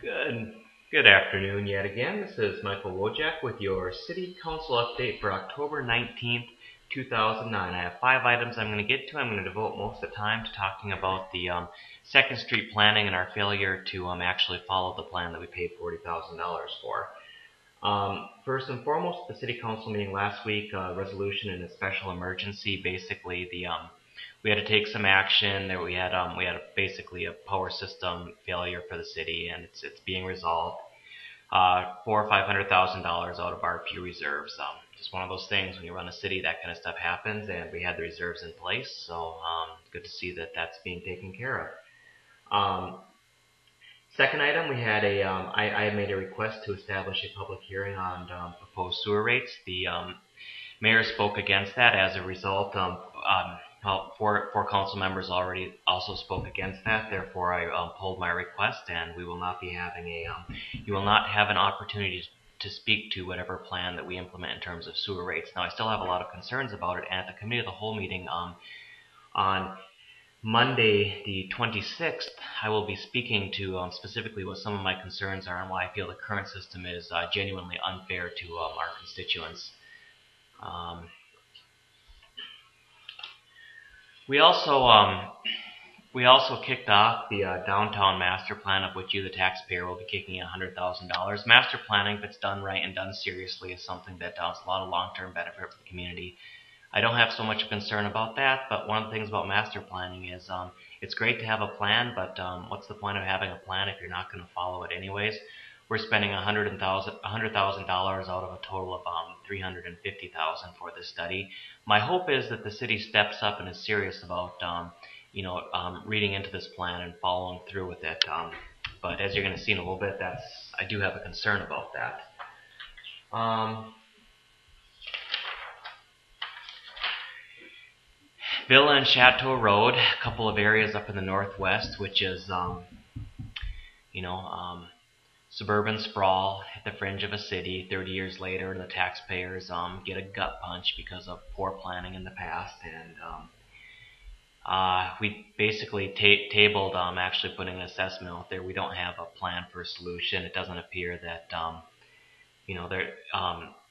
Good, good afternoon yet again. This is Michael Wojcik with your City Council update for October 19th, 2009. I have 5 items I'm going to get to. I'm going to devote most of the time to talking about the 2nd Street planning and our failure to actually follow the plan that we paid $40,000 for. First and foremost, the City Council meeting last week, resolution in a special emergency. Basically, we had to take some action. There we had basically a power system failure for the city, and it's being resolved. $400,000 or $500,000 out of RP reserves. Just one of those things when you run a city, that kind of stuff happens, and we had the reserves in place. So good to see that that's being taken care of. Second item, we had I made a request to establish a public hearing on proposed sewer rates. The mayor spoke against that. As a result, four council members already also spoke against that. Therefore, I pulled my request, and we will not be having you will not have an opportunity to speak to whatever plan that we implement in terms of sewer rates. Now, I still have a lot of concerns about it, and at the committee of the whole meeting on Monday, the 26th, I will be speaking to specifically what some of my concerns are and why I feel the current system is genuinely unfair to our constituents. We also kicked off the downtown master plan, of which you, the taxpayer, will be kicking in $100,000. Master planning, if it's done right and done seriously, is something that has a lot of long-term benefit for the community. I don't have so much concern about that, but one of the things about master planning is it's great to have a plan, but what's the point of having a plan if you're not going to follow it anyways? We're spending $100,000 out of a total of $350,000 for this study. My hope is that the city steps up and is serious about reading into this plan and following through with it. But as you're going to see in a little bit, I do have a concern about that. Villa and Chateau Road, a couple of areas up in the northwest, which is, suburban sprawl at the fringe of a city. 30 years later, the taxpayers get a gut punch because of poor planning in the past, and we basically tabled actually putting an assessment out there. We don't have a plan for a solution. It doesn't appear that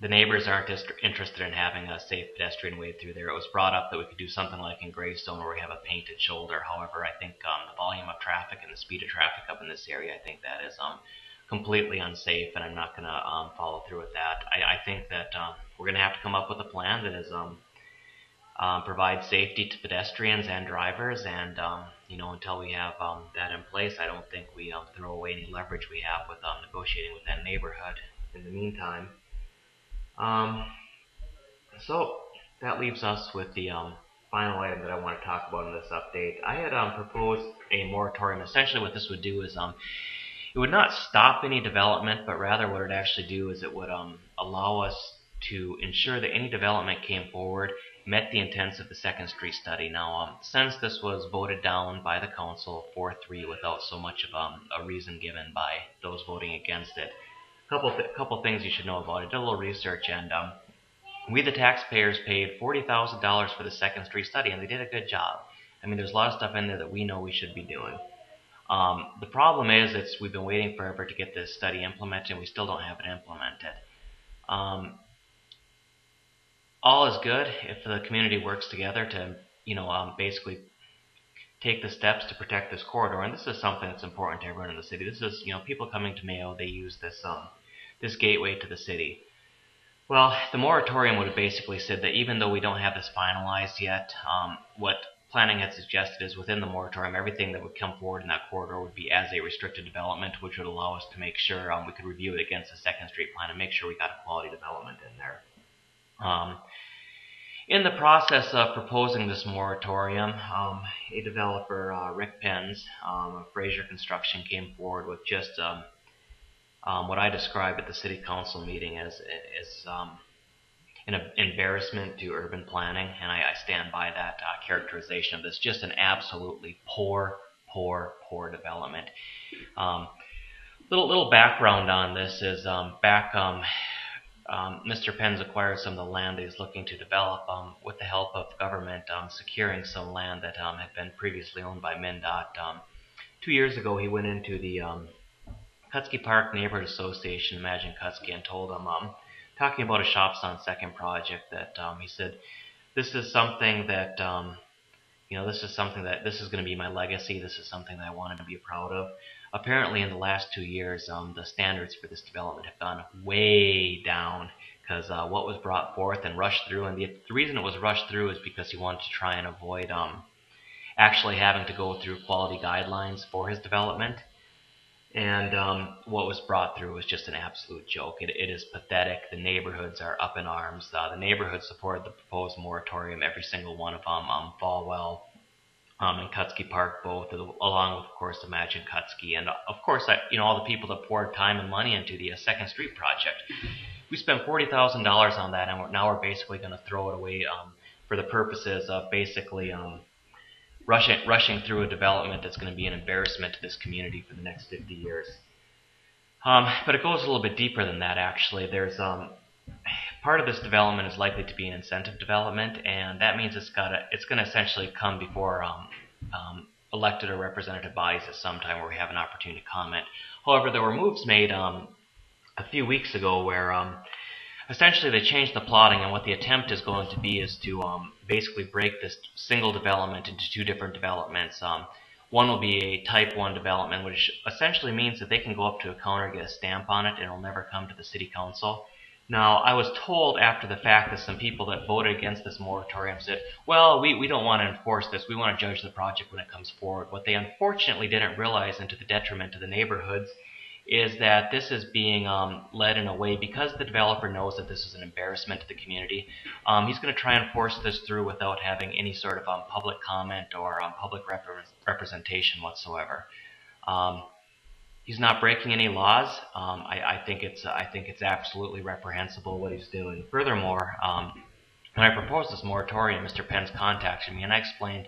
the neighbors aren't interested in having a safe pedestrian way through there. It was brought up that we could do something like in Greystone where we have a painted shoulder. However, I think the volume of traffic and the speed of traffic up in this area, I think that is completely unsafe, and I'm not going to follow through with that. I think that we're going to have to come up with a plan that is provide safety to pedestrians and drivers, and until we have that in place, I don't think we throw away any leverage we have with negotiating with that neighborhood in the meantime. So that leaves us with the final item that I want to talk about in this update. I had proposed a moratorium. Essentially what this would do is it would not stop any development, but rather what it would actually do is it would allow us to ensure that any development came forward met the intents of the 2nd Street study. Now, since this was voted down by the council 4-3 without so much of a reason given by those voting against it, couple things you should know about it. I did a little research, and we, the taxpayers, paid $40,000 for the 2nd Street study, and they did a good job. I mean, there's a lot of stuff in there that we know we should be doing. The problem is we've been waiting forever to get this study implemented, and we still don't have it implemented. All is good if the community works together to, basically take the steps to protect this corridor, and this is something that's important to everyone in the city. This is, people coming to Mayo, they use this gateway to the city. Well, the moratorium would have basically said that even though we don't have this finalized yet, what planning had suggested is within the moratorium, everything that would come forward in that corridor would be as a restricted development, which would allow us to make sure we could review it against the 2nd Street plan and make sure we got a quality development in there. In the process of proposing this moratorium, a developer, Rick Penns, of Fraser Construction, came forward with just what I described at the city council meeting as an embarrassment to urban planning, and I stand by that characterization of this. Just an absolutely poor development. Little background on this is Mr. Penns acquired some of the land that he's looking to develop with the help of government, securing some land that had been previously owned by MnDOT. 2 years ago, he went into the Kutsky Park Neighborhood Association, Imagine Kutsky, and told him, talking about a Shops on Second project, that he said, this is something that, this is going to be my legacy. This is something that I wanted to be proud of. Apparently, in the last 2 years, the standards for this development have gone way down because what was brought forth and rushed through, and the reason it was rushed through is because he wanted to try and avoid actually having to go through quality guidelines for his development. And what was brought through was just an absolute joke. It is pathetic. The neighborhoods are up in arms. The neighborhood supported the proposed moratorium, every single one of them. Falwell and Kutsky Park both, along with, of course, Imagine Kutsky. And, of course, all the people that poured time and money into the Second Street project. We spent $40,000 on that, and now we're basically going to throw it away for the purposes of basically rushing through a development that's going to be an embarrassment to this community for the next 50 years. But it goes a little bit deeper than that, actually. There's part of this development is likely to be an incentive development, and that means it's going to essentially come before elected or representative bodies at some time where we have an opportunity to comment. However, there were moves made a few weeks ago where essentially they changed the plotting, and what the attempt is going to be is to basically break this single development into two different developments. One will be a type 1 development, which essentially means that they can go up to a counter, get a stamp on it, and it'll never come to the city council. Now, I was told after the fact that some people that voted against this moratorium said, well, we don't want to enforce this. We want to judge the project when it comes forward. What they unfortunately didn't realize, and to the detriment of the neighborhoods, is that this is being led in a way, because the developer knows that this is an embarrassment to the community, he's going to try and force this through without having any sort of public comment or public representation whatsoever. He's not breaking any laws. I think it's absolutely reprehensible what he's doing. Furthermore, when I proposed this moratorium, Mr. Pence contacted me, and I explained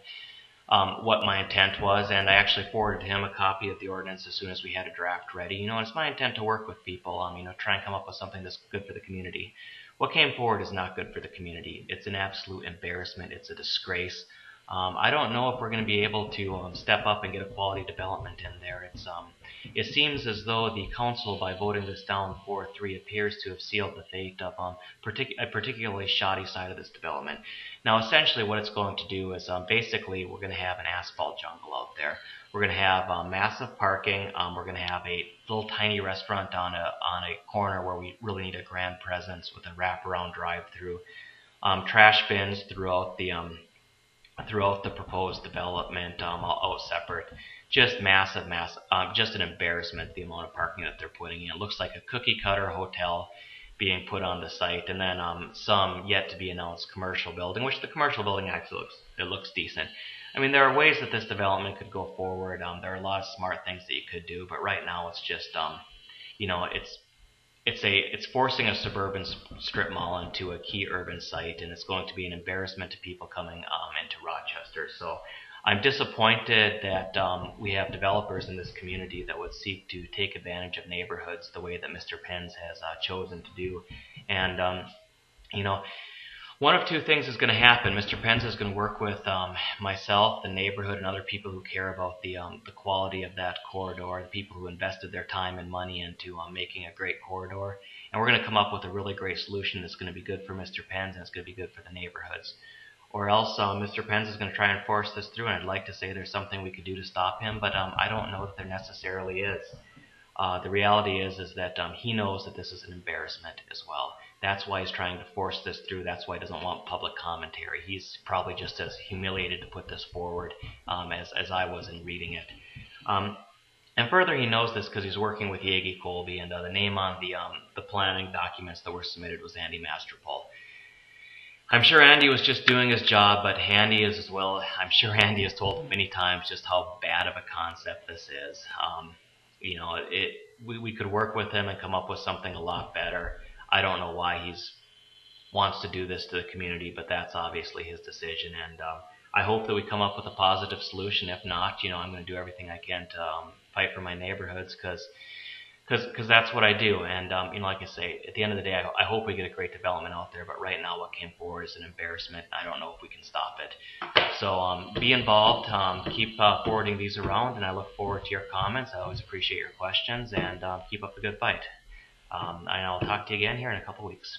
what my intent was, and I actually forwarded him a copy of the ordinance as soon as we had a draft ready. It's my intent to work with people, try and come up with something that's good for the community. What came forward is not good for the community. It's an absolute embarrassment. It's a disgrace. I don't know if we're going to be able to step up and get a quality development in there. It seems as though the council, by voting this down 4-3, appears to have sealed the fate of a particularly shoddy side of this development. Now, essentially what it's going to do is basically we're going to have an asphalt jungle out there. We're going to have massive parking. We're going to have a little tiny restaurant on a corner where we really need a grand presence with a wraparound drive-through. Trash bins throughout the proposed development, all separate. Just massive, just an embarrassment, the amount of parking that they're putting in. It looks like a cookie-cutter hotel being put on the site, and then some yet-to-be-announced commercial building, which the commercial building actually looks decent. There are ways that this development could go forward. There are a lot of smart things that you could do, but right now it's just, it's forcing a suburban strip mall into a key urban site, and it's going to be an embarrassment to people coming into Rochester. So I'm disappointed that we have developers in this community that would seek to take advantage of neighborhoods the way that Mr. Pence has chosen to do. And, one of two things is going to happen. Mr. Pence is going to work with myself, the neighborhood, and other people who care about the quality of that corridor, the people who invested their time and money into making a great corridor. And we're going to come up with a really great solution that's going to be good for Mr. Pence and it's going to be good for the neighborhoods. Or else Mr. Pence is going to try and force this through, and I'd like to say there's something we could do to stop him, but I don't know that there necessarily is. The reality is that he knows that this is an embarrassment as well. That's why he's trying to force this through. That's why he doesn't want public commentary. He's probably just as humiliated to put this forward as I was in reading it. And further, he knows this because he's working with Yagi Colby, and the name on the planning documents that were submitted was Andy Masterpole. I'm sure Andy was just doing his job, but Andy is as well. I'm sure Andy has told him many times just how bad of a concept this is. We could work with him and come up with something a lot better. I don't know why he wants to do this to the community, but that's obviously his decision. And I hope that we come up with a positive solution. If not, I'm going to do everything I can to fight for my neighborhoods, because Because that's what I do, and like I say, at the end of the day, I hope we get a great development out there. But right now, what came forward is an embarrassment. I don't know if we can stop it. So be involved. Keep forwarding these around, and I look forward to your comments. I always appreciate your questions, and keep up the good fight. And I'll talk to you again here in a couple weeks.